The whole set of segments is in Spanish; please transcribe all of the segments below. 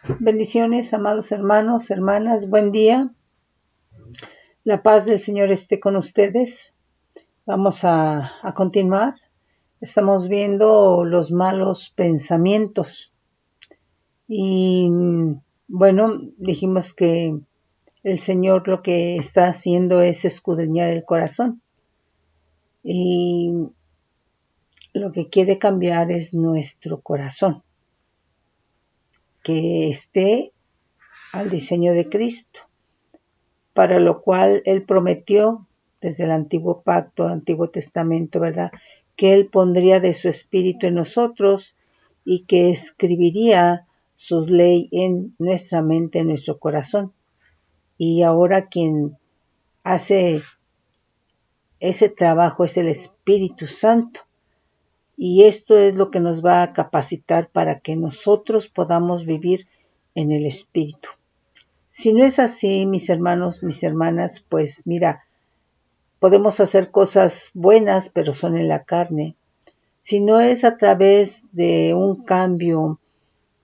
Bendiciones, amados hermanos, hermanas, buen día. La paz del Señor esté con ustedes. Vamos a continuar. Estamos viendo los malos pensamientos. Y bueno, dijimos que el Señor lo que está haciendo es escudriñar el corazón. Y lo que quiere cambiar es nuestro corazón, que esté al diseño de Cristo, para lo cual Él prometió desde el Antiguo Pacto, Antiguo Testamento, ¿verdad?, que Él pondría de su Espíritu en nosotros y que escribiría su ley en nuestra mente, en nuestro corazón. Y ahora quien hace ese trabajo es el Espíritu Santo. Y esto es lo que nos va a capacitar para que nosotros podamos vivir en el Espíritu. Si no es así, mis hermanos, mis hermanas, pues mira, podemos hacer cosas buenas, pero son en la carne. Si no es a través de un cambio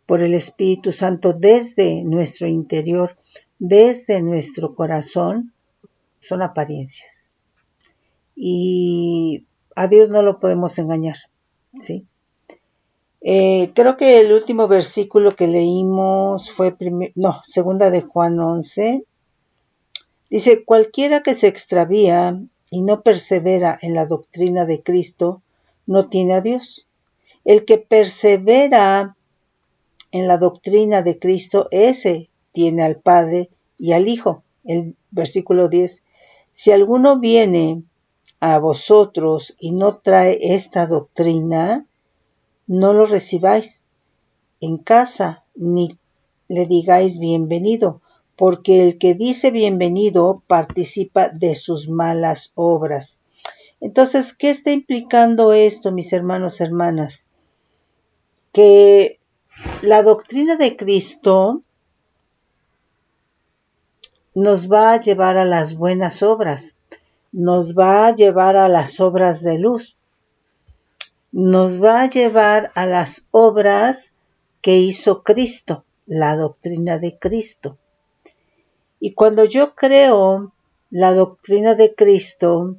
por el Espíritu Santo desde nuestro interior, desde nuestro corazón, son apariencias. Y a Dios no lo podemos engañar, ¿sí? Creo que el último versículo que leímos fue segunda de Juan 11. Dice, cualquiera que se extravía y no persevera en la doctrina de Cristo, no tiene a Dios. El que persevera en la doctrina de Cristo, ese tiene al Padre y al Hijo. El versículo 10. Si alguno viene a vosotros y no trae esta doctrina, no lo recibáis en casa, ni le digáis bienvenido, porque el que dice bienvenido participa de sus malas obras. Entonces, ¿qué está implicando esto, mis hermanos, hermanas? Que la doctrina de Cristo nos va a llevar a las buenas obras, nos va a llevar a las obras de luz, nos va a llevar a las obras que hizo Cristo, la doctrina de Cristo. Y cuando yo creo la doctrina de Cristo,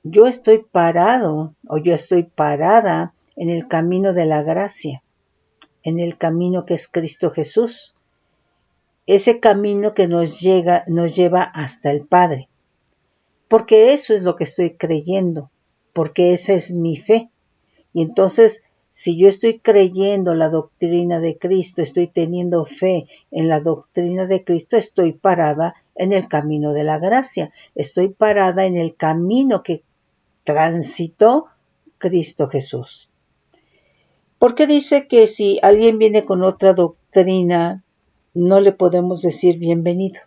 yo estoy parado o yo estoy parada en el camino de la gracia, en el camino que es Cristo Jesús. Ese camino que nos lleva hasta el Padre. Porque eso es lo que estoy creyendo, porque esa es mi fe. Y entonces, si yo estoy creyendo la doctrina de Cristo, estoy teniendo fe en la doctrina de Cristo, estoy parada en el camino de la gracia, estoy parada en el camino que transitó Cristo Jesús. Porque dice que si alguien viene con otra doctrina, no le podemos decir bienvenido.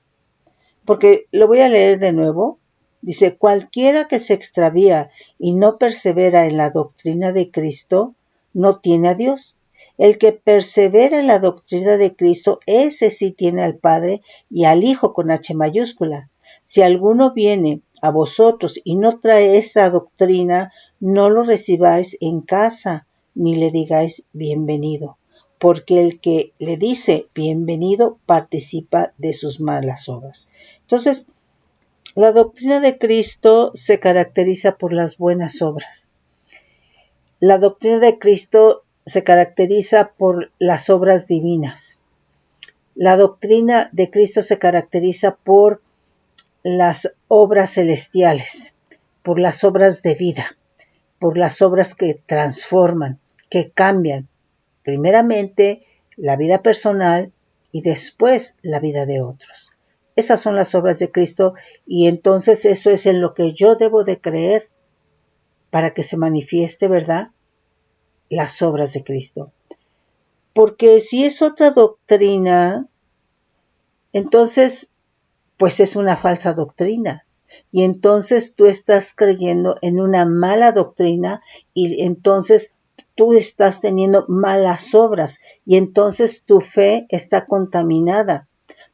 Porque lo voy a leer de nuevo. Dice, cualquiera que se extravía y no persevera en la doctrina de Cristo, no tiene a Dios. El que persevera en la doctrina de Cristo, ese sí tiene al Padre y al Hijo con H mayúscula. Si alguno viene a vosotros y no trae esa doctrina, no lo recibáis en casa, ni le digáis bienvenido. Porque el que le dice bienvenido participa de sus malas obras. Entonces, la doctrina de Cristo se caracteriza por las buenas obras. La doctrina de Cristo se caracteriza por las obras divinas. La doctrina de Cristo se caracteriza por las obras celestiales, por las obras de vida, por las obras que transforman, que cambian, primeramente la vida personal y después la vida de otros. Esas son las obras de Cristo y entonces eso es en lo que yo debo de creer para que se manifieste, ¿verdad?, las obras de Cristo. Porque si es otra doctrina, entonces pues es una falsa doctrina. Y entonces tú estás creyendo en una mala doctrina y entonces tú estás teniendo malas obras y entonces tu fe está contaminada,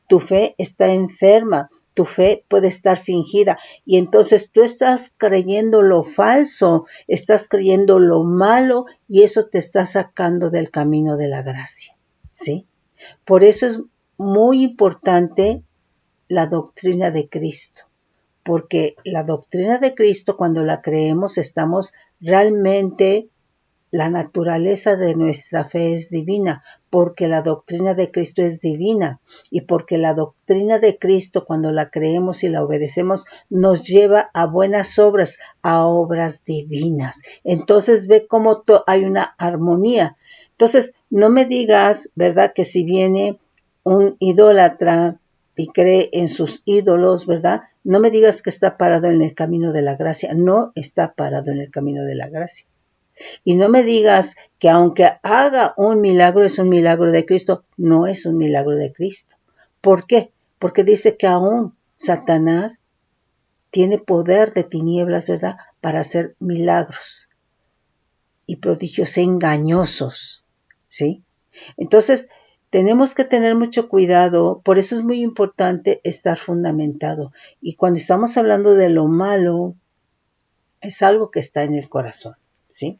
tu fe está enferma, tu fe puede estar fingida y entonces tú estás creyendo lo falso, estás creyendo lo malo y eso te está sacando del camino de la gracia, ¿sí? Por eso es muy importante la doctrina de Cristo, porque la doctrina de Cristo, cuando la creemos, estamos realmente, la naturaleza de nuestra fe es divina, porque la doctrina de Cristo es divina, y porque la doctrina de Cristo, cuando la creemos y la obedecemos, nos lleva a buenas obras, a obras divinas. Entonces ve cómo hay una armonía. Entonces, no me digas, ¿verdad?, que si viene un idólatra y cree en sus ídolos, ¿verdad?, no me digas que está parado en el camino de la gracia. No está parado en el camino de la gracia. Y no me digas que aunque haga un milagro, es un milagro de Cristo. No es un milagro de Cristo. ¿Por qué? Porque dice que aún Satanás tiene poder de tinieblas, ¿verdad?, para hacer milagros y prodigios engañosos, ¿sí? Entonces, tenemos que tener mucho cuidado, por eso es muy importante estar fundamentado. Y cuando estamos hablando de lo malo, es algo que está en el corazón, ¿sí?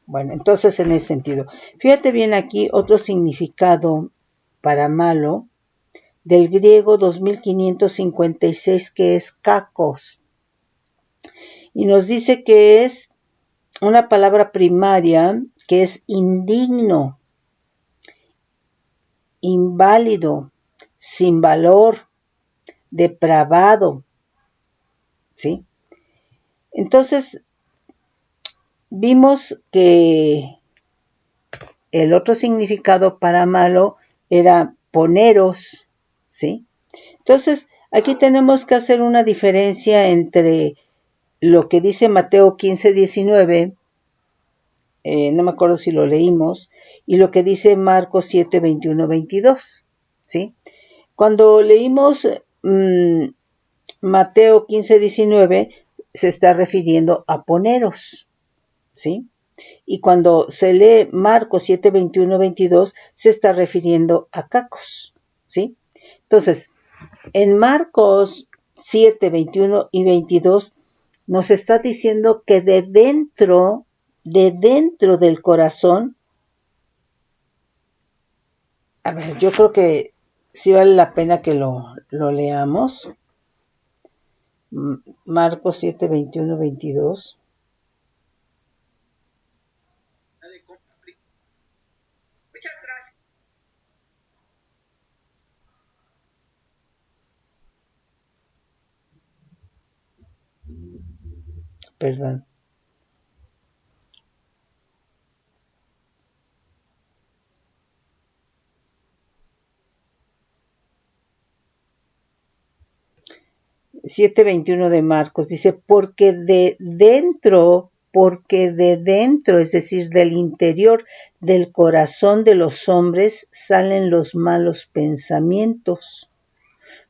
Bueno, entonces en ese sentido, fíjate bien aquí otro significado para malo del griego 2556, que es kakos, y nos dice que es una palabra primaria que es indigno, inválido, sin valor, depravado, ¿sí? Entonces, vimos que el otro significado para malo era poneros, ¿sí? Entonces, aquí tenemos que hacer una diferencia entre lo que dice Mateo 15:19, no me acuerdo si lo leímos, y lo que dice Marcos 7:21-22, ¿sí? Cuando leímos Mateo 15:19, se está refiriendo a poneros, ¿sí? Y cuando se lee Marcos 7:21-22, se está refiriendo a cacos, ¿sí? Entonces, en Marcos 7:21 y 22 nos está diciendo que de dentro del corazón, a ver, yo creo que sí vale la pena que lo leamos. Marcos 7:21-22. Perdón. ...7:21 de Marcos, dice, porque de dentro, es decir, del interior del corazón de los hombres, salen los malos pensamientos,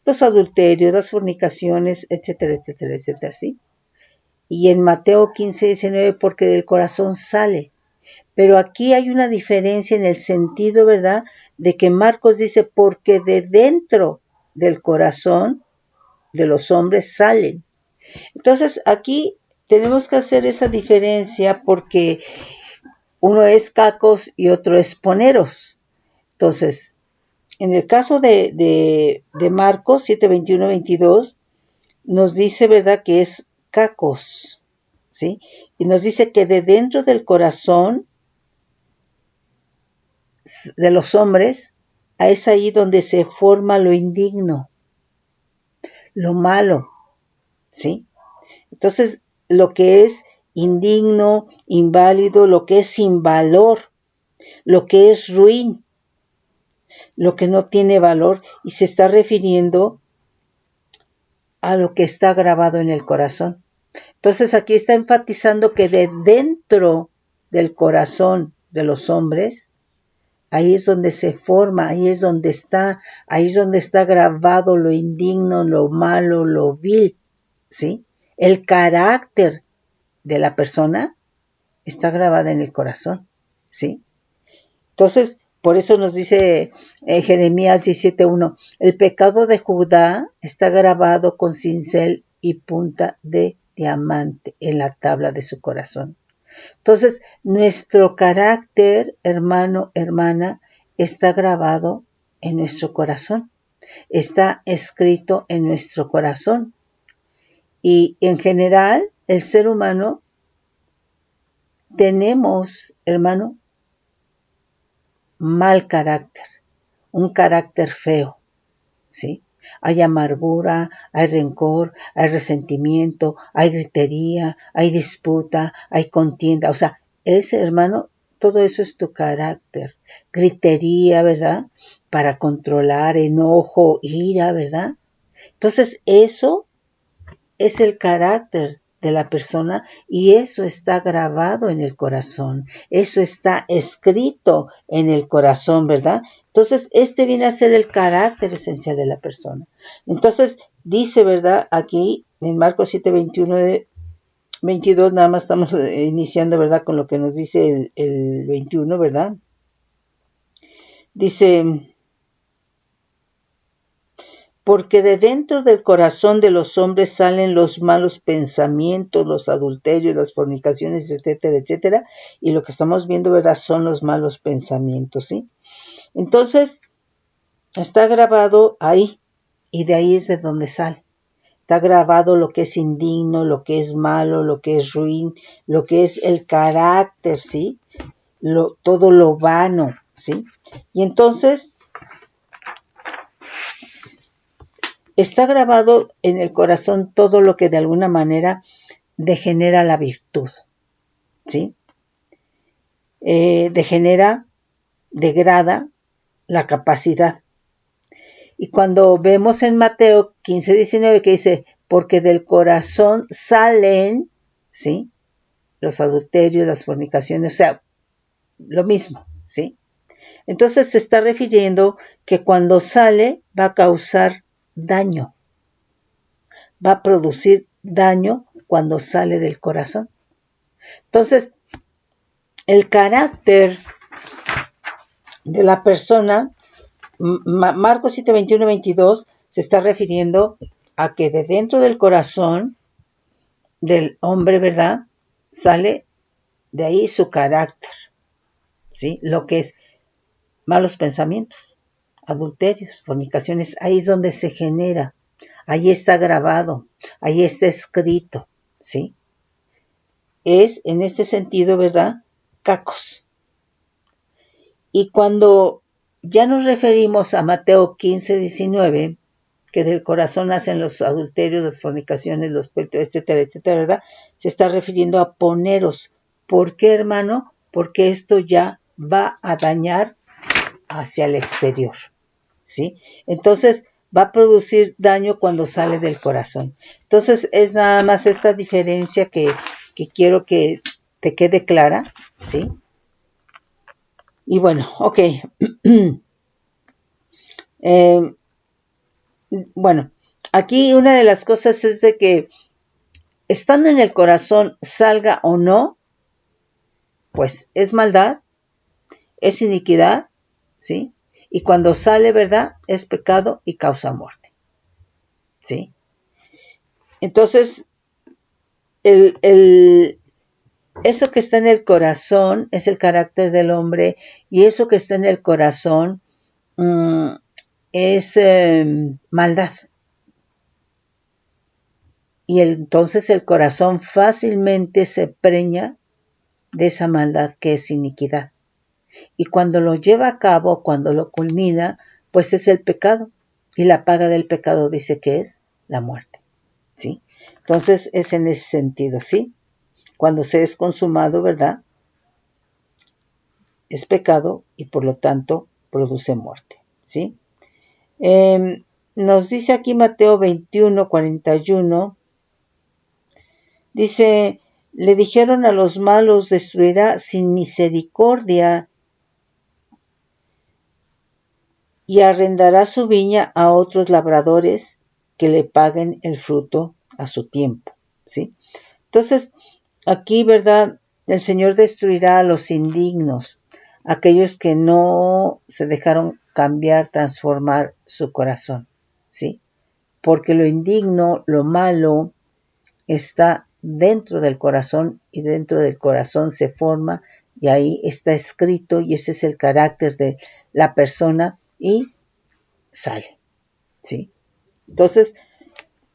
los adulterios, las fornicaciones, etcétera, etcétera, etcétera, ¿sí? Y en Mateo 15:19, porque del corazón sale. Pero aquí hay una diferencia en el sentido, ¿verdad?, de que Marcos dice, porque de dentro del corazón de los hombres salen. Entonces, aquí tenemos que hacer esa diferencia porque uno es cacos y otro es poneros. Entonces, en el caso de Marcos 7:21-22, nos dice, ¿verdad?, que es cacos, ¿sí? Y nos dice que de dentro del corazón de los hombres, es ahí donde se forma lo indigno, lo malo, ¿sí? Entonces, lo que es indigno, inválido, lo que es sin valor, lo que es ruin, lo que no tiene valor, y se está refiriendo a lo que está grabado en el corazón. Entonces, aquí está enfatizando que de dentro del corazón de los hombres, ahí es donde se forma, ahí es donde está grabado lo indigno, lo malo, lo vil, ¿sí? El carácter de la persona está grabada en el corazón, ¿sí? Entonces, por eso nos dice Jeremías 17:1, el pecado de Judá está grabado con cincel y punta de diamante en la tabla de su corazón. Entonces, nuestro carácter, hermano, hermana, está grabado en nuestro corazón. Está escrito en nuestro corazón. Y en general, el ser humano tenemos, hermano, mal carácter, un carácter feo, ¿sí? Hay amargura, hay rencor, hay resentimiento, hay gritería, hay disputa, hay contienda. O sea, ese, hermano, todo eso es tu carácter. Gritería, ¿verdad? Para controlar, enojo, ira, ¿verdad? Entonces, eso es el carácter de la persona y eso está grabado en el corazón, eso está escrito en el corazón, ¿verdad? Entonces, este viene a ser el carácter esencial de la persona. Entonces, dice, ¿verdad? Aquí en Marcos 7, 21, 22, nada más estamos iniciando, ¿verdad? Con lo que nos dice el 21, ¿verdad? Dice, porque de dentro del corazón de los hombres salen los malos pensamientos, los adulterios, las fornicaciones, etcétera, etcétera. Y lo que estamos viendo, ¿verdad? Son los malos pensamientos, ¿sí? Entonces, está grabado ahí. Y de ahí es de donde sale. Está grabado lo que es indigno, lo que es malo, lo que es ruin, lo que es el carácter, ¿sí? Todo lo vano, ¿sí? Y entonces está grabado en el corazón todo lo que de alguna manera degenera la virtud, ¿sí? Degrada la capacidad. Y cuando vemos en Mateo 15, 19 que dice, porque del corazón salen, ¿sí? Los adulterios, las fornicaciones, o sea, lo mismo, ¿sí? Entonces se está refiriendo que cuando sale va a causar daño, va a producir daño cuando sale del corazón. Entonces, el carácter de la persona, Marcos 7, 21, 22, se está refiriendo a que de dentro del corazón del hombre, ¿verdad? Sale de ahí su carácter, ¿sí? Lo que es malos pensamientos, adulterios, fornicaciones, ahí es donde se genera, ahí está grabado, ahí está escrito, ¿sí? Es en este sentido, ¿verdad? Cacos. Y cuando ya nos referimos a Mateo 15, 19, que del corazón nacen los adulterios, las fornicaciones, los pleitos, etcétera, etcétera, ¿verdad? Se está refiriendo a poneros. ¿Por qué, hermano? Porque esto ya va a dañar hacia el exterior, ¿sí? Entonces, va a producir daño cuando sale del corazón. Entonces, es nada más esta diferencia que quiero que te quede clara, ¿sí? Y bueno, ok. Bueno, aquí una de las cosas es de que estando en el corazón, salga o no, pues es maldad, es iniquidad, ¿sí? Y cuando sale, ¿verdad? Es pecado y causa muerte, ¿sí? Entonces, eso que está en el corazón es el carácter del hombre y eso que está en el corazón es maldad. Y entonces el corazón fácilmente se preña de esa maldad que es iniquidad. Y cuando lo lleva a cabo, cuando lo culmina, pues es el pecado. Y la paga del pecado dice que es la muerte, ¿sí? Entonces es en ese sentido, ¿sí? Cuando se es consumado, ¿verdad? Es pecado y por lo tanto produce muerte, ¿sí? Nos dice aquí Mateo 21, 41, dice, le dijeron a los malos, destruirá sin misericordia y arrendará su viña a otros labradores que le paguen el fruto a su tiempo, ¿sí? Entonces, aquí, ¿verdad? El Señor destruirá a los indignos, aquellos que no se dejaron cambiar, transformar su corazón, ¿sí? Porque lo indigno, lo malo, está dentro del corazón y dentro del corazón se forma y ahí está escrito y ese es el carácter de la persona y sale, ¿sí? Entonces,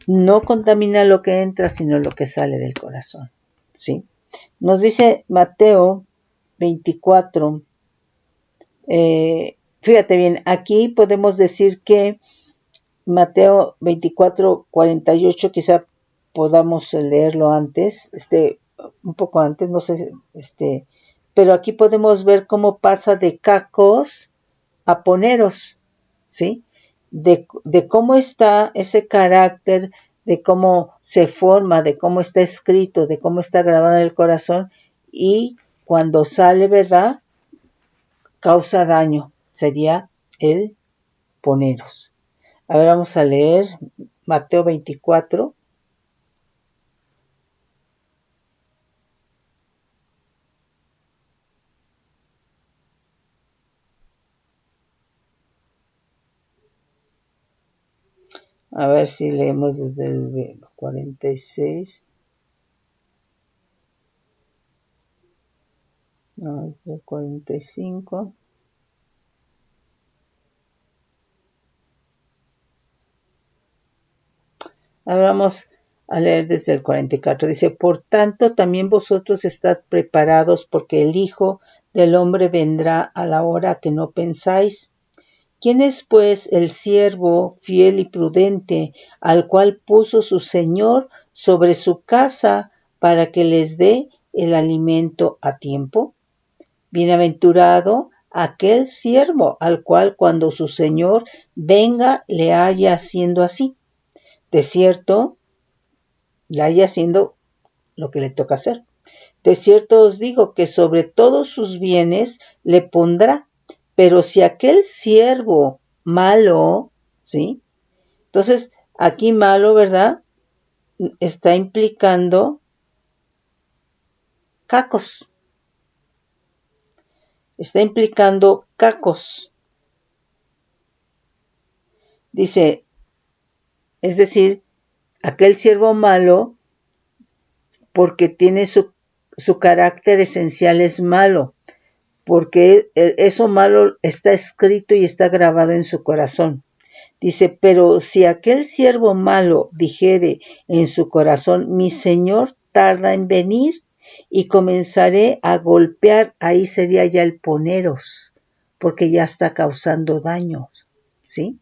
no contamina lo que entra, sino lo que sale del corazón, ¿sí? Nos dice Mateo 24, fíjate bien, aquí podemos decir que Mateo 24, 48, quizá podamos leerlo antes, un poco antes, no sé, pero aquí podemos ver cómo pasa de cacos a poneros, ¿sí? De cómo está ese carácter, de cómo se forma, de cómo está escrito, de cómo está grabado en el corazón, y cuando sale, ¿verdad?, causa daño, sería el poneros. A ver, vamos a leer Mateo 24. A ver si leemos desde el 46. No, desde el 45. Ahora vamos a leer desde el 44. Dice, por tanto, también vosotros estad preparados, porque el Hijo del Hombre vendrá a la hora que no pensáis. ¿Quién es, pues, el siervo fiel y prudente, al cual puso su Señor sobre su casa para que les dé el alimento a tiempo? Bienaventurado aquel siervo al cual cuando su Señor venga le haya haciendo así. De cierto, le haya haciendo lo que le toca hacer. De cierto os digo que sobre todos sus bienes le pondrá. Pero si aquel siervo malo, ¿sí? Entonces, aquí malo, ¿verdad?, está implicando cacos. Está implicando cacos. Dice, es decir, aquel siervo malo, porque tiene su carácter esencial es malo, porque eso malo está escrito y está grabado en su corazón. Dice, pero si aquel siervo malo dijere en su corazón, mi Señor tarda en venir, y comenzaré a golpear, ahí sería ya el poneros, porque ya está causando daños, ¿sí?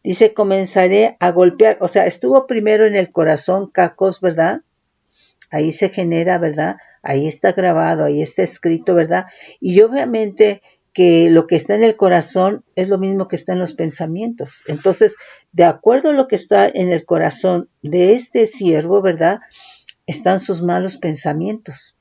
Dice, comenzaré a golpear, o sea, estuvo primero en el corazón cacos, ¿verdad? Ahí se genera, ¿verdad? Ahí está grabado, ahí está escrito, ¿verdad? Y obviamente que lo que está en el corazón es lo mismo que está en los pensamientos. Entonces, de acuerdo a lo que está en el corazón de este siervo, ¿verdad?, están sus malos pensamientos.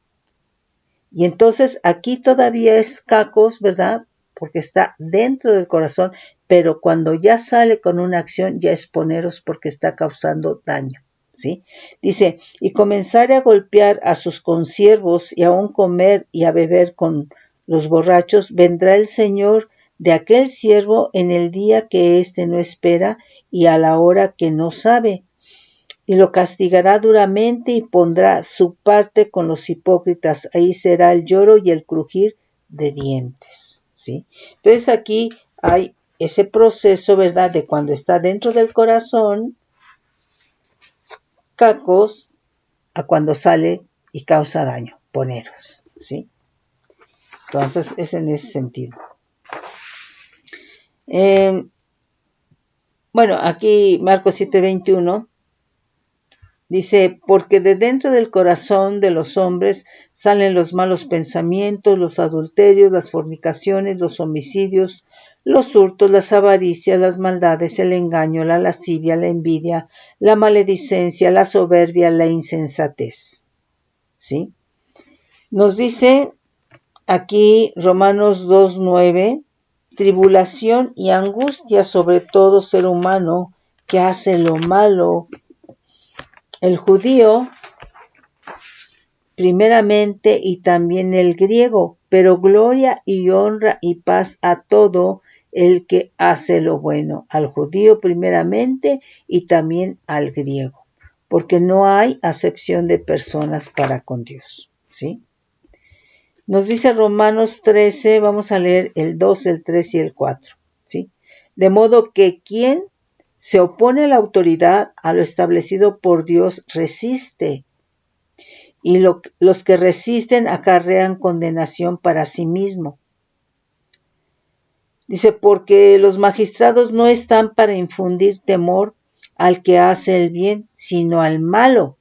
Y entonces aquí todavía es cacos, ¿verdad?, porque está dentro del corazón, pero cuando ya sale con una acción ya es poneros porque está causando daño, ¿sí? Dice, y comenzaré a golpear a sus consiervos y aún comer y a beber con los borrachos, vendrá el Señor de aquel siervo en el día que éste no espera y a la hora que no sabe, y lo castigará duramente y pondrá su parte con los hipócritas. Ahí será el lloro y el crujir de dientes, ¿sí? Entonces aquí hay ese proceso, ¿verdad?, de cuando está dentro del corazón, cacos, a cuando sale y causa daño, poneros, ¿sí? Entonces es en ese sentido. Bueno, aquí Marcos 7:21 dice, porque de dentro del corazón de los hombres salen los malos pensamientos, los adulterios, las fornicaciones, los homicidios, los hurtos, las avaricias, las maldades, el engaño, la lascivia, la envidia, la maledicencia, la soberbia, la insensatez. ¿Sí? Nos dice aquí Romanos 2:9, tribulación y angustia sobre todo ser humano que hace lo malo. El judío primeramente y también el griego, pero gloria y honra y paz a todo el que hace lo bueno, al judío primeramente y también al griego, porque no hay acepción de personas para con Dios, ¿sí? Nos dice Romanos 13, vamos a leer el 2, el 3 y el 4, ¿sí? De modo que quien se opone a la autoridad, a lo establecido por Dios, resiste. Y los que resisten acarrean condenación para sí mismo. Dice, porque los magistrados no están para infundir temor al que hace el bien, sino al malo,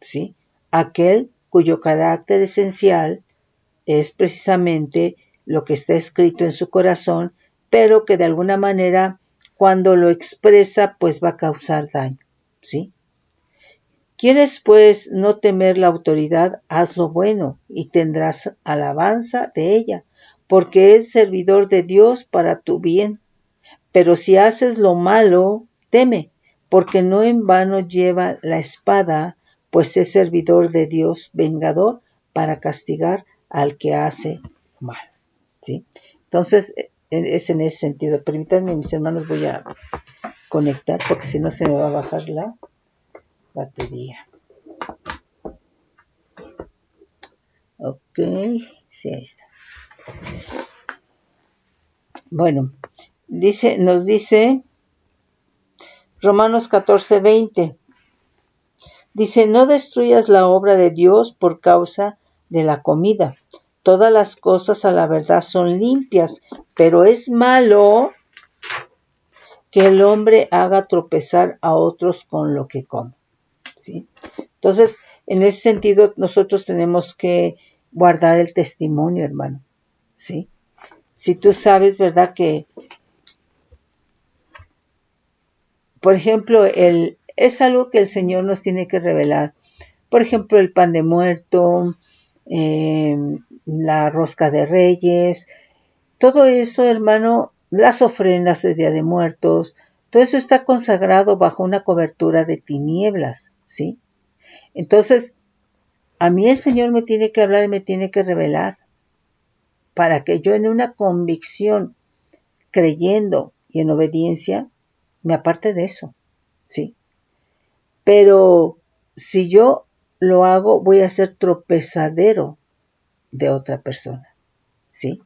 ¿sí? Aquel cuyo carácter esencial es precisamente lo que está escrito en su corazón, pero que de alguna manera cuando lo expresa pues va a causar daño, ¿sí? ¿Quieres pues no temer la autoridad? Haz lo bueno y tendrás alabanza de ella, porque es servidor de Dios para tu bien. Pero si haces lo malo, teme, porque no en vano lleva la espada, pues es servidor de Dios vengador para castigar al que hace mal. ¿Sí? Entonces, es en ese sentido. Permítanme, mis hermanos, voy a conectar porque si no se me va a bajar la batería. Ok, sí, ahí está. Bueno, nos dice Romanos 14:20. Dice, no destruyas la obra de Dios por causa de la comida. Todas las cosas a la verdad son limpias, pero es malo que el hombre haga tropezar a otros con lo que come. ¿Sí? Entonces, en ese sentido, nosotros tenemos que guardar el testimonio, hermano. ¿Sí? Si tú sabes, ¿verdad? Que, por ejemplo, es algo que el Señor nos tiene que revelar. Por ejemplo, el pan de muerto, la rosca de reyes, todo eso, hermano, las ofrendas de Día de Muertos, todo eso está consagrado bajo una cobertura de tinieblas, ¿sí? Entonces, a mí el Señor me tiene que hablar y me tiene que revelar para que yo en una convicción, creyendo y en obediencia, me aparte de eso, ¿sí? Pero si yo lo hago, voy a ser tropezadero de otra persona, ¿sí?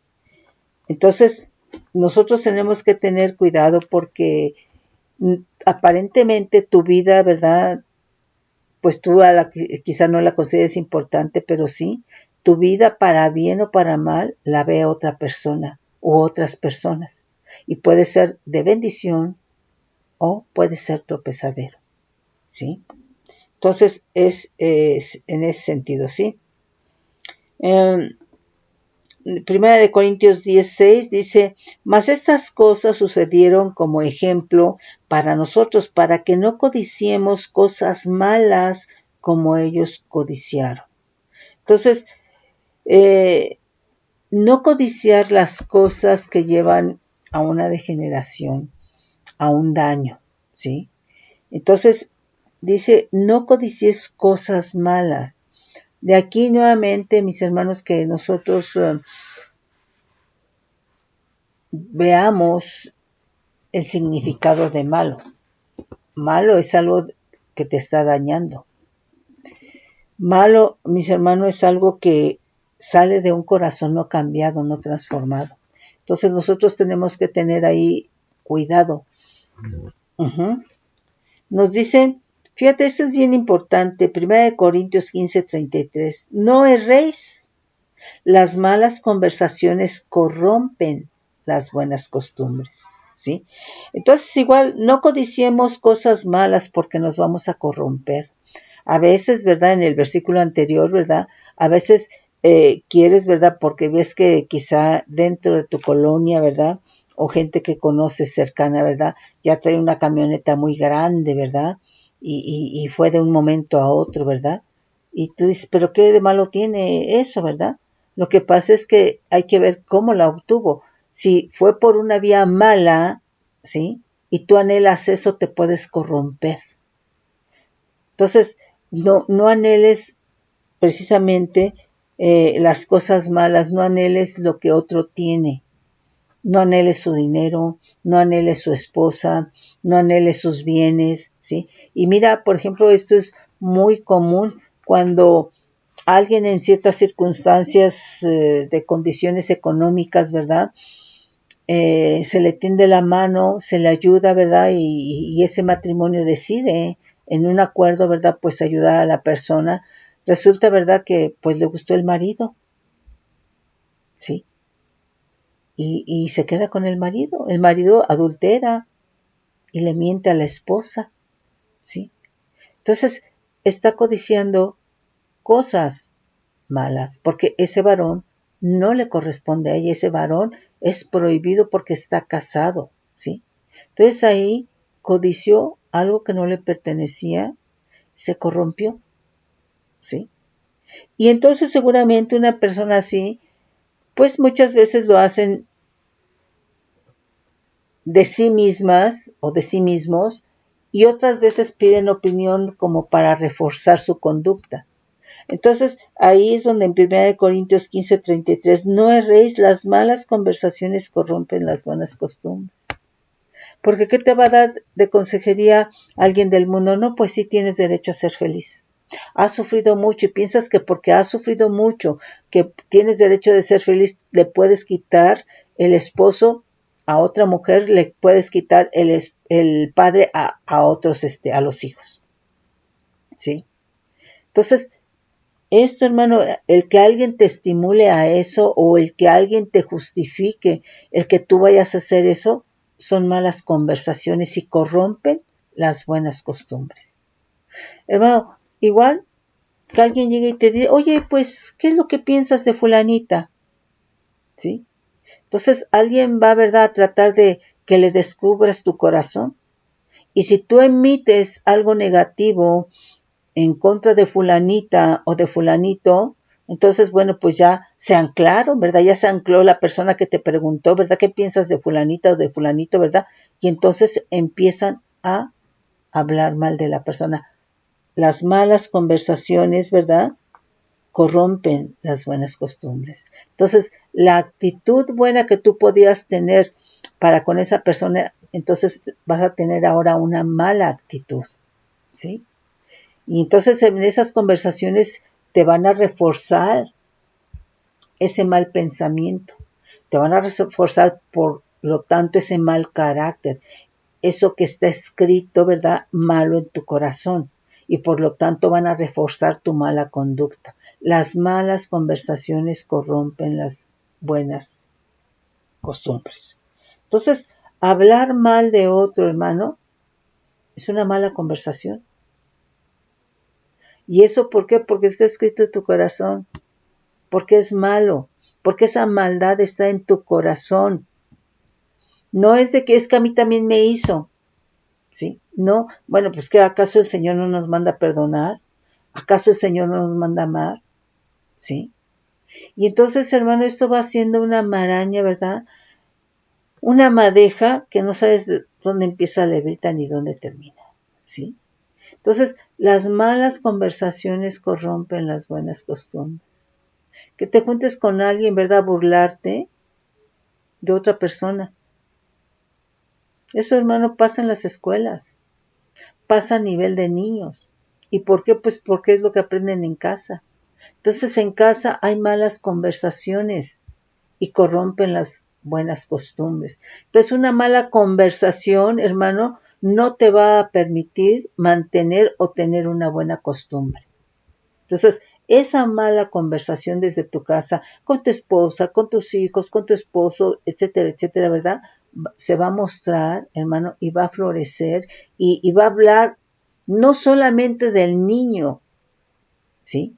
Entonces, nosotros tenemos que tener cuidado porque aparentemente tu vida, ¿verdad? Pues tú quizá no la consideres importante, pero sí, tu vida para bien o para mal la ve otra persona u otras personas. Y puede ser de bendición o puede ser tropezadero, ¿sí? Entonces, es en ese sentido, ¿sí? Primera de Corintios 10:6 dice, mas estas cosas sucedieron como ejemplo para nosotros, para que no codiciemos cosas malas como ellos codiciaron. Entonces, no codiciar las cosas que llevan a una degeneración, a un daño, ¿sí? Entonces, dice, no codicies cosas malas. De aquí nuevamente, mis hermanos, que nosotros veamos el significado de malo. Malo es algo que te está dañando. Malo, mis hermanos, es algo que sale de un corazón no cambiado, no transformado. Entonces nosotros tenemos que tener ahí cuidado. Nos dice, fíjate, esto es bien importante, 1 Corintios 15:33, no erréis, las malas conversaciones corrompen las buenas costumbres, ¿sí? Entonces igual, no codiciemos cosas malas porque nos vamos a corromper. A veces, ¿verdad? En el versículo anterior, ¿verdad? A veces quieres, ¿verdad? Porque ves que quizá dentro de tu colonia, ¿verdad? O gente que conoces cercana, ¿verdad? Ya trae una camioneta muy grande, ¿verdad? Y fue de un momento a otro, ¿verdad? Y tú dices, ¿pero qué de malo tiene eso, verdad? Lo que pasa es que hay que ver cómo la obtuvo. Si fue por una vía mala, ¿sí? Y tú anhelas eso, te puedes corromper. Entonces, no anheles precisamente las cosas malas, no anheles lo que otro tiene, no anheles su dinero, no anheles su esposa, no anheles sus bienes, ¿sí? Y mira, por ejemplo, esto es muy común cuando alguien en ciertas circunstancias de condiciones económicas, ¿verdad? se le tiende la mano, se le ayuda, ¿verdad? Y ese matrimonio decide en un acuerdo, ¿verdad? Pues ayudar a la persona. Resulta, ¿verdad? Que pues le gustó el marido, ¿sí? Y se queda con el marido adultera y le miente a la esposa, ¿sí? Entonces está codiciando cosas malas, porque ese varón no le corresponde a ella, ese varón es prohibido porque está casado, ¿sí? Entonces ahí codició algo que no le pertenecía, se corrompió, ¿sí? Y entonces seguramente una persona así, pues muchas veces lo hacen de sí mismas o de sí mismos y otras veces piden opinión como para reforzar su conducta. Entonces, ahí es donde en 1 Corintios 15:33, no erréis, las malas conversaciones corrompen las buenas costumbres. Porque ¿qué te va a dar de consejería alguien del mundo? No, pues sí tienes derecho a ser feliz. Has sufrido mucho y piensas que porque has sufrido mucho, que tienes derecho de ser feliz, le puedes quitar el esposo a otra mujer, le puedes quitar el padre a otros, a los hijos. ¿Sí? Entonces, esto, hermano, el que alguien te estimule a eso o el que alguien te justifique el que tú vayas a hacer eso, son malas conversaciones y corrompen las buenas costumbres. Hermano, igual que alguien llegue y te diga, oye, pues, ¿qué es lo que piensas de fulanita? ¿Sí? Entonces alguien va, ¿verdad?, a tratar de que le descubras tu corazón. Y si tú emites algo negativo en contra de fulanita o de fulanito, entonces, bueno, pues ya se anclaron, ¿verdad? Ya se ancló la persona que te preguntó, ¿verdad? ¿Qué piensas de fulanita o de fulanito, verdad? Y entonces empiezan a hablar mal de la persona. Las malas conversaciones, ¿verdad?, corrompen las buenas costumbres. Entonces, la actitud buena que tú podías tener para con esa persona, entonces vas a tener ahora una mala actitud, ¿sí? Y entonces en esas conversaciones te van a reforzar ese mal pensamiento, te van a reforzar por lo tanto ese mal carácter, eso que está escrito, ¿verdad?, malo en tu corazón. Y por lo tanto van a reforzar tu mala conducta. Las malas conversaciones corrompen las buenas costumbres. Entonces, hablar mal de otro hermano es una mala conversación. ¿Y eso por qué? Porque está escrito en tu corazón. Porque es malo. Porque esa maldad está en tu corazón. No es de que es que a mí también me hizo. ¿Sí? No, bueno, pues que ¿acaso el Señor no nos manda a perdonar? ¿Acaso el Señor no nos manda a amar? ¿Sí? Y entonces, hermano, esto va siendo una maraña, ¿verdad? Una madeja que no sabes de dónde empieza la levita ni dónde termina. ¿Sí? Entonces, las malas conversaciones corrompen las buenas costumbres. Que te juntes con alguien, ¿verdad? Burlarte de otra persona. Eso, hermano, pasa en las escuelas. Pasa a nivel de niños. ¿Y por qué? Pues porque es lo que aprenden en casa. Entonces en casa hay malas conversaciones y corrompen las buenas costumbres. Entonces una mala conversación, hermano, no te va a permitir mantener o tener una buena costumbre. Entonces, esa mala conversación desde tu casa, con tu esposa, con tus hijos, con tu esposo, etcétera, etcétera, ¿verdad? Se va a mostrar, hermano, y va a florecer y va a hablar no solamente del niño, ¿sí?,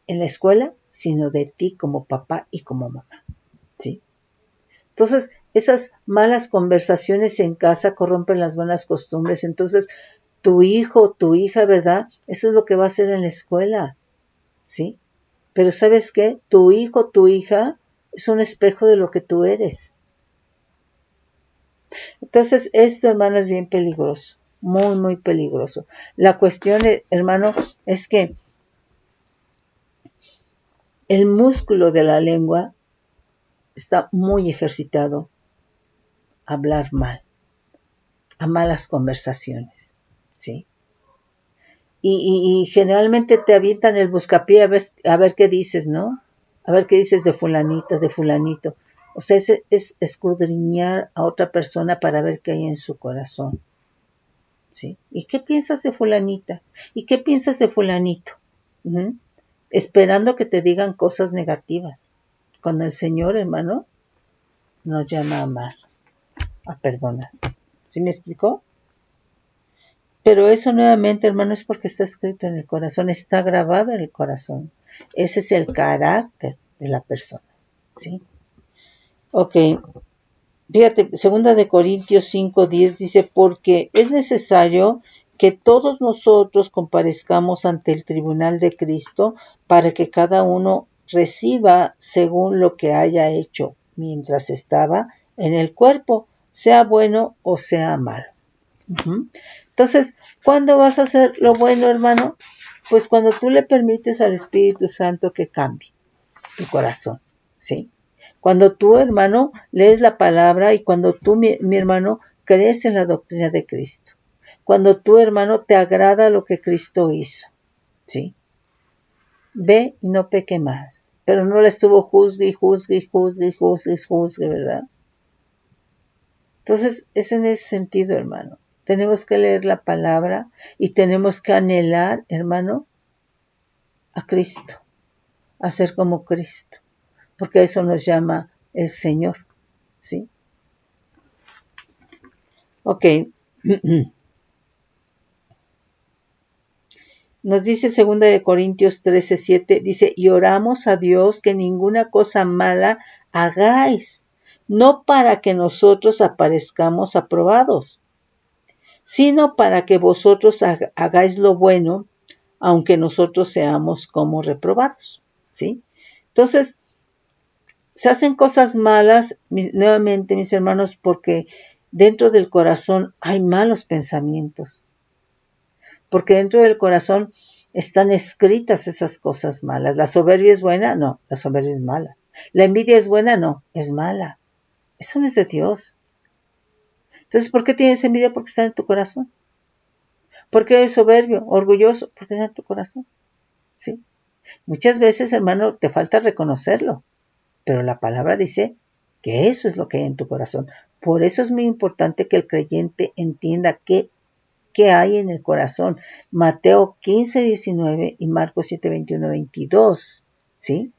en la escuela, sino de ti como papá y como mamá, ¿sí? Entonces, esas malas conversaciones en casa corrompen las buenas costumbres. Entonces, tu hijo, tu hija, ¿verdad? Eso es lo que va a hacer en la escuela, ¿sí? Pero ¿sabes qué? Tu hijo, tu hija es un espejo de lo que tú eres. Entonces, esto, hermano, es bien peligroso, muy, muy peligroso. La cuestión, hermano, es que el músculo de la lengua está muy ejercitado a hablar mal, a malas conversaciones, ¿sí? Y generalmente te avientan el buscapié a ver qué dices, ¿no? A ver qué dices de fulanita, de fulanito. O sea, es escudriñar a otra persona para ver qué hay en su corazón. ¿Sí? ¿Y qué piensas de fulanita? ¿Y qué piensas de fulanito? ¿Mm? Esperando que te digan cosas negativas. Cuando el Señor, hermano, nos llama a amar, a perdonar. ¿Sí me explicó? Pero eso nuevamente, hermano, es porque está escrito en el corazón, está grabado en el corazón. Ese es el carácter de la persona. ¿Sí? Ok. Fíjate, segunda de Corintios 5:10 dice, porque es necesario que todos nosotros comparezcamos ante el tribunal de Cristo para que cada uno reciba según lo que haya hecho mientras estaba en el cuerpo, sea bueno o sea malo. Uh-huh. Entonces, ¿cuándo vas a hacer lo bueno, hermano? Pues cuando tú le permites al Espíritu Santo que cambie tu corazón, ¿sí? Cuando tú, hermano, lees la palabra y cuando tú, mi hermano, crees en la doctrina de Cristo. Cuando tú, hermano, te agrada lo que Cristo hizo, ¿sí? Ve y no peque más. Pero no le estuvo juzgue, ¿verdad? Entonces, es en ese sentido, hermano. Tenemos que leer la palabra y tenemos que anhelar, hermano, a Cristo, a ser como Cristo, porque eso nos llama el Señor, ¿sí? Ok. Nos dice 2 de Corintios 13:7, dice, y oramos a Dios que ninguna cosa mala hagáis, no para que nosotros aparezcamos aprobados, sino para que vosotros hagáis lo bueno, aunque nosotros seamos como reprobados, ¿sí? Entonces, se hacen cosas malas, nuevamente, mis hermanos, porque dentro del corazón hay malos pensamientos, porque dentro del corazón están escritas esas cosas malas. ¿La soberbia es buena? No, la soberbia es mala. ¿La envidia es buena? No, es mala. Eso no es de Dios. Entonces, ¿por qué tienes envidia? Porque está en tu corazón. ¿Por qué eres soberbio, orgulloso? Porque está en tu corazón. ¿Sí? Muchas veces, hermano, te falta reconocerlo, pero la palabra dice que eso es lo que hay en tu corazón. Por eso es muy importante que el creyente entienda qué hay en el corazón. Mateo 15:19 y Marcos 7:21-22, ¿sí?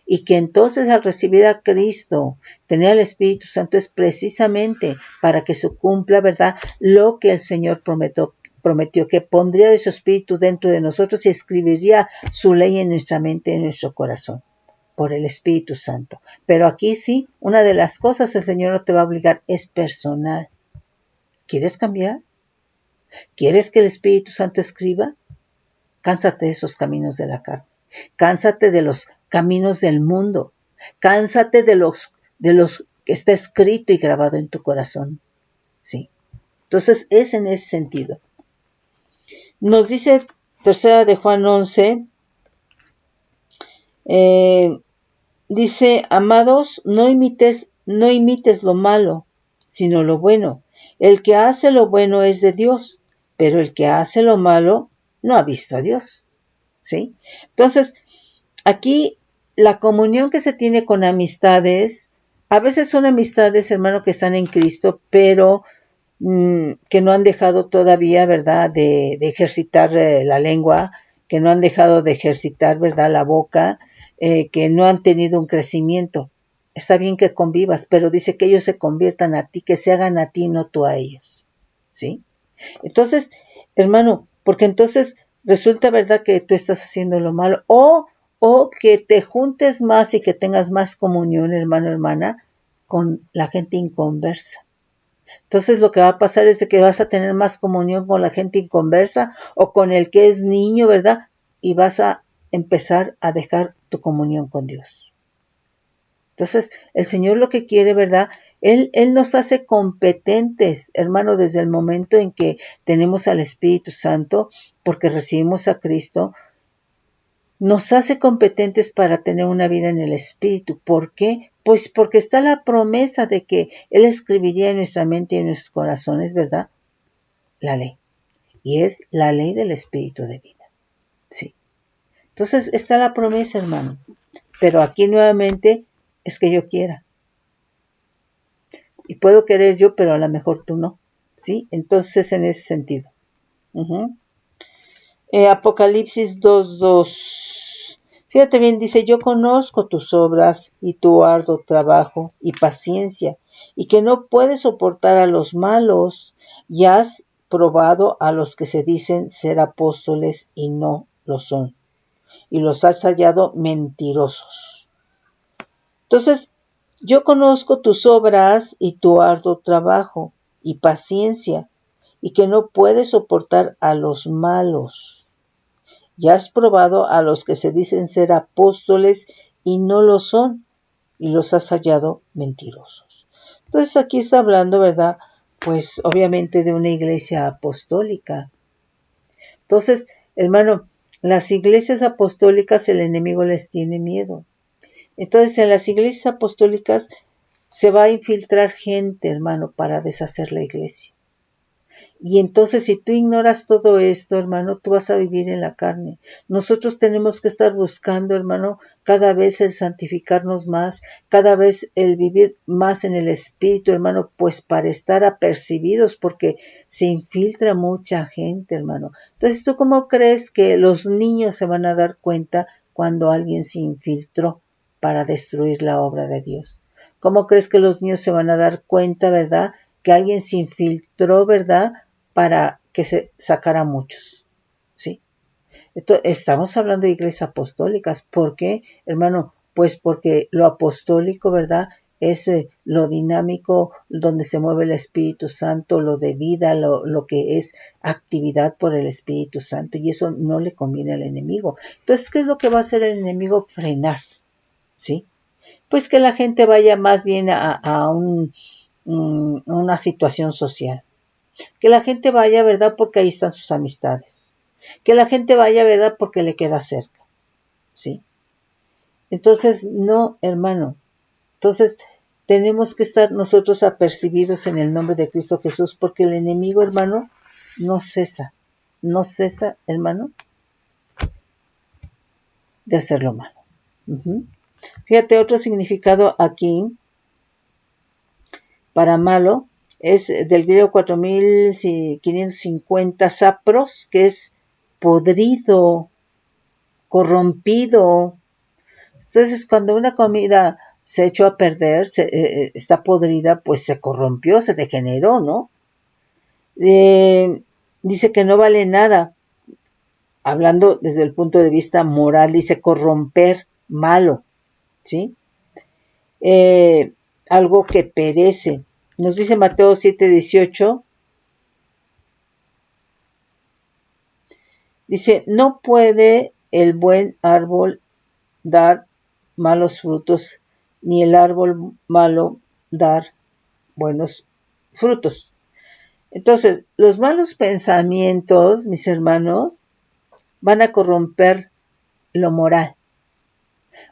Y que entonces al recibir a Cristo, tener al Espíritu Santo es precisamente para que se cumpla, ¿verdad?, lo que el Señor prometió, que pondría de su Espíritu dentro de nosotros y escribiría su ley en nuestra mente, en nuestro corazón, por el Espíritu Santo. Pero aquí sí, una de las cosas el Señor no te va a obligar, es personal. ¿Quieres cambiar? ¿Quieres que el Espíritu Santo escriba? Cánsate de esos caminos de la carne. Cánsate de los caminos del mundo. Cánsate de los que está escrito y grabado en tu corazón. Sí. Entonces es en ese sentido. Nos dice 3 de Juan 11, dice, amados, no imites lo malo, sino lo bueno. El que hace lo bueno es de Dios, pero el que hace lo malo no ha visto a Dios. ¿Sí? Entonces, aquí la comunión que se tiene con amistades, a veces son amistades, hermano, que están en Cristo, pero que no han dejado todavía, ¿verdad?, de ejercitar la lengua, que no han dejado de ejercitar, ¿verdad?, la boca, que no han tenido un crecimiento. Está bien que convivas, pero dice que ellos se conviertan a ti, que se hagan a ti, no tú a ellos. ¿Sí? Entonces, hermano, porque entonces resulta, ¿verdad?, que tú estás haciendo lo malo, o que te juntes más y que tengas más comunión, hermano, hermana, con la gente inconversa. Entonces lo que va a pasar es de que vas a tener más comunión con la gente inconversa o con el que es niño, ¿verdad? Y vas a empezar a dejar tu comunión con Dios. Entonces, el Señor lo que quiere, ¿verdad? Él nos hace competentes, hermano, desde el momento en que tenemos al Espíritu Santo, porque recibimos a Cristo, nos hace competentes para tener una vida en el Espíritu. ¿Por qué? Pues porque está la promesa de que Él escribiría en nuestra mente y en nuestros corazones, ¿verdad?, la ley. Y es la ley del Espíritu de vida. Sí. Entonces está la promesa, hermano. Pero aquí nuevamente es que yo quiera. Y puedo querer yo, pero a lo mejor tú no, ¿sí? Entonces, en ese sentido. Uh-huh. Apocalipsis 2:2. Fíjate bien, dice, yo conozco tus obras y tu arduo trabajo y paciencia, y que no puedes soportar a los malos, y has probado a los que se dicen ser apóstoles y no lo son, y los has hallado mentirosos. Entonces, yo conozco tus obras y tu arduo trabajo y paciencia, y que no puedes soportar a los malos. Ya has probado a los que se dicen ser apóstoles y no lo son, y los has hallado mentirosos. Entonces aquí está hablando, ¿verdad? Pues obviamente de una iglesia apostólica. Entonces, hermano, las iglesias apostólicas el enemigo les tiene miedo. Entonces, en las iglesias apostólicas se va a infiltrar gente, hermano, para deshacer la iglesia. Y entonces, si tú ignoras todo esto, hermano, tú vas a vivir en la carne. Nosotros tenemos que estar buscando, hermano, cada vez el santificarnos más, cada vez el vivir más en el Espíritu, hermano, pues para estar apercibidos, porque se infiltra mucha gente, hermano. Entonces, ¿tú cómo crees que los niños se van a dar cuenta cuando alguien se infiltró para destruir la obra de Dios? ¿Cómo crees que los niños se van a dar cuenta, verdad, que alguien se infiltró, verdad, para que se sacara muchos? ¿Sí? Entonces, estamos hablando de iglesias apostólicas. ¿Por qué, hermano? Pues porque lo apostólico, ¿verdad?, es lo dinámico, donde se mueve el Espíritu Santo, lo de vida, lo que es actividad por el Espíritu Santo, y eso no le conviene al enemigo. Entonces, ¿qué es lo que va a hacer el enemigo? Frenar, ¿sí? Pues que la gente vaya más bien a una situación social. Que la gente vaya, ¿verdad?, porque ahí están sus amistades. Que la gente vaya, ¿verdad?, porque le queda cerca. ¿Sí? Entonces, no, hermano. Entonces, tenemos que estar nosotros apercibidos en el nombre de Cristo Jesús, porque el enemigo, hermano, no cesa, hermano, de hacer lo malo. Uh-huh. Fíjate, otro significado aquí para malo es del griego 4550 sapros, que es podrido, corrompido. Entonces, cuando una comida se echó a perder, está podrida, pues se corrompió, se degeneró, ¿no? Dice que no vale nada, hablando desde el punto de vista moral, dice corromper, malo, ¿sí? Algo que perece. Nos dice Mateo 7:18. Dice, no puede el buen árbol dar malos frutos, ni el árbol malo dar buenos frutos. Entonces, los malos pensamientos, mis hermanos, van a corromper lo moral.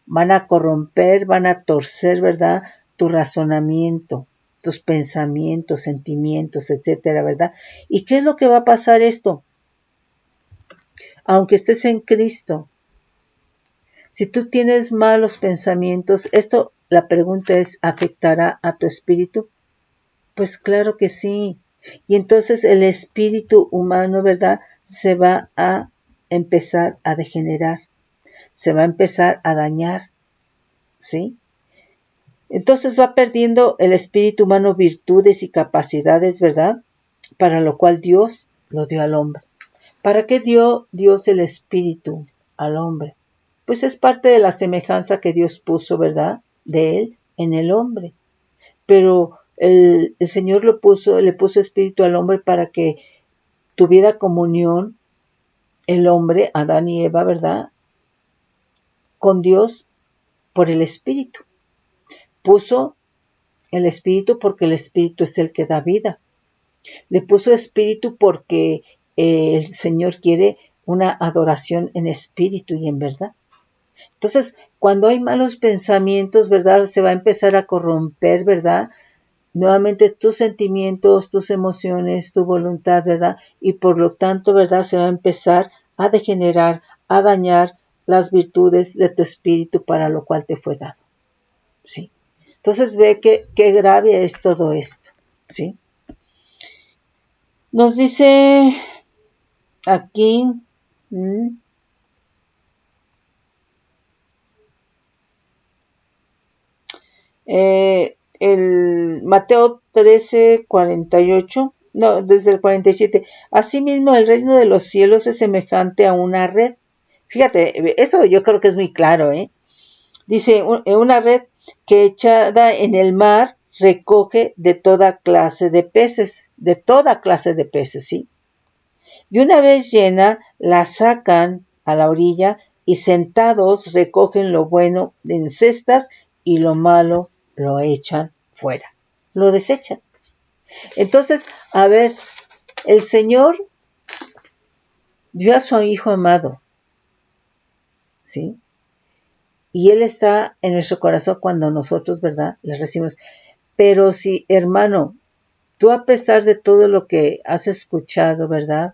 Van a corromper, van a torcer, ¿verdad?, tu razonamiento, tus pensamientos, sentimientos, etcétera, ¿verdad? ¿Y qué es lo que va a pasar esto? Aunque estés en Cristo, si tú tienes malos pensamientos, esto, la pregunta es, ¿afectará a tu espíritu? Pues claro que sí. Y entonces el espíritu humano, ¿verdad?, se va a empezar a degenerar, se va a empezar a dañar, ¿sí? Entonces va perdiendo el espíritu humano virtudes y capacidades, ¿verdad?, para lo cual Dios lo dio al hombre. ¿Para qué dio Dios el espíritu al hombre? Pues es parte de la semejanza que Dios puso, ¿verdad?, de él en el hombre. Pero el Señor le puso espíritu al hombre para que tuviera comunión el hombre, Adán y Eva, ¿verdad?, con Dios por el espíritu. Puso el espíritu porque el espíritu es el que da vida. Le puso espíritu porque el Señor quiere una adoración en espíritu y en verdad. Entonces, cuando hay malos pensamientos, ¿verdad?, se va a empezar a corromper, ¿verdad?, nuevamente tus sentimientos, tus emociones, tu voluntad, ¿verdad? Y por lo tanto, ¿verdad?, se va a empezar a degenerar, a dañar las virtudes de tu espíritu para lo cual te fue dado. ¿Sí? Entonces ve qué grave es todo esto, ¿sí? Nos dice aquí, el Mateo 13:48, no, desde el 47. Asimismo, el reino de los cielos es semejante a una red. Fíjate, esto yo creo que es muy claro, ¿eh? Dice, una red que echada en el mar recoge de toda clase de peces, ¿sí? Y una vez llena, la sacan a la orilla y sentados recogen lo bueno en cestas y lo malo lo echan fuera, lo desechan. Entonces, a ver, el Señor dio a su Hijo amado, ¿sí? Y Él está en nuestro corazón cuando nosotros, ¿verdad?, le recibimos. Pero si, hermano, tú a pesar de todo lo que has escuchado, ¿verdad?,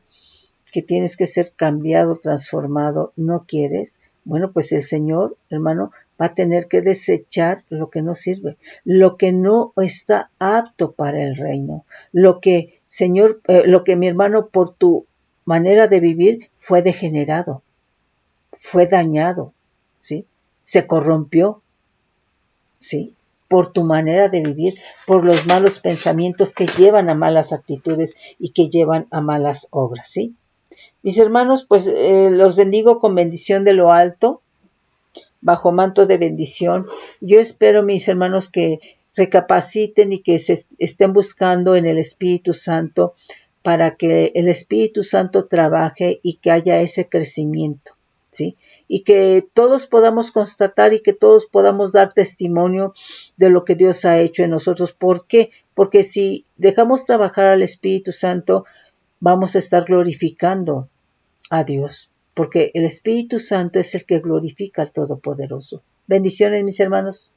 que tienes que ser cambiado, transformado, no quieres, bueno, pues el Señor, hermano, va a tener que desechar lo que no sirve, lo que no está apto para el reino, lo que, Señor, lo que mi hermano por tu manera de vivir fue degenerado, fue dañado, ¿sí? Se corrompió, ¿sí? Por tu manera de vivir, por los malos pensamientos que llevan a malas actitudes y que llevan a malas obras, ¿sí? Mis hermanos, pues los bendigo con bendición de lo alto, bajo manto de bendición. Yo espero, mis hermanos, que recapaciten y que se estén buscando en el Espíritu Santo para que el Espíritu Santo trabaje y que haya ese crecimiento, ¿sí? Y que todos podamos constatar y que todos podamos dar testimonio de lo que Dios ha hecho en nosotros. ¿Por qué? Porque si dejamos trabajar al Espíritu Santo, vamos a estar glorificando a Dios, porque el Espíritu Santo es el que glorifica al Todopoderoso. Bendiciones, mis hermanos.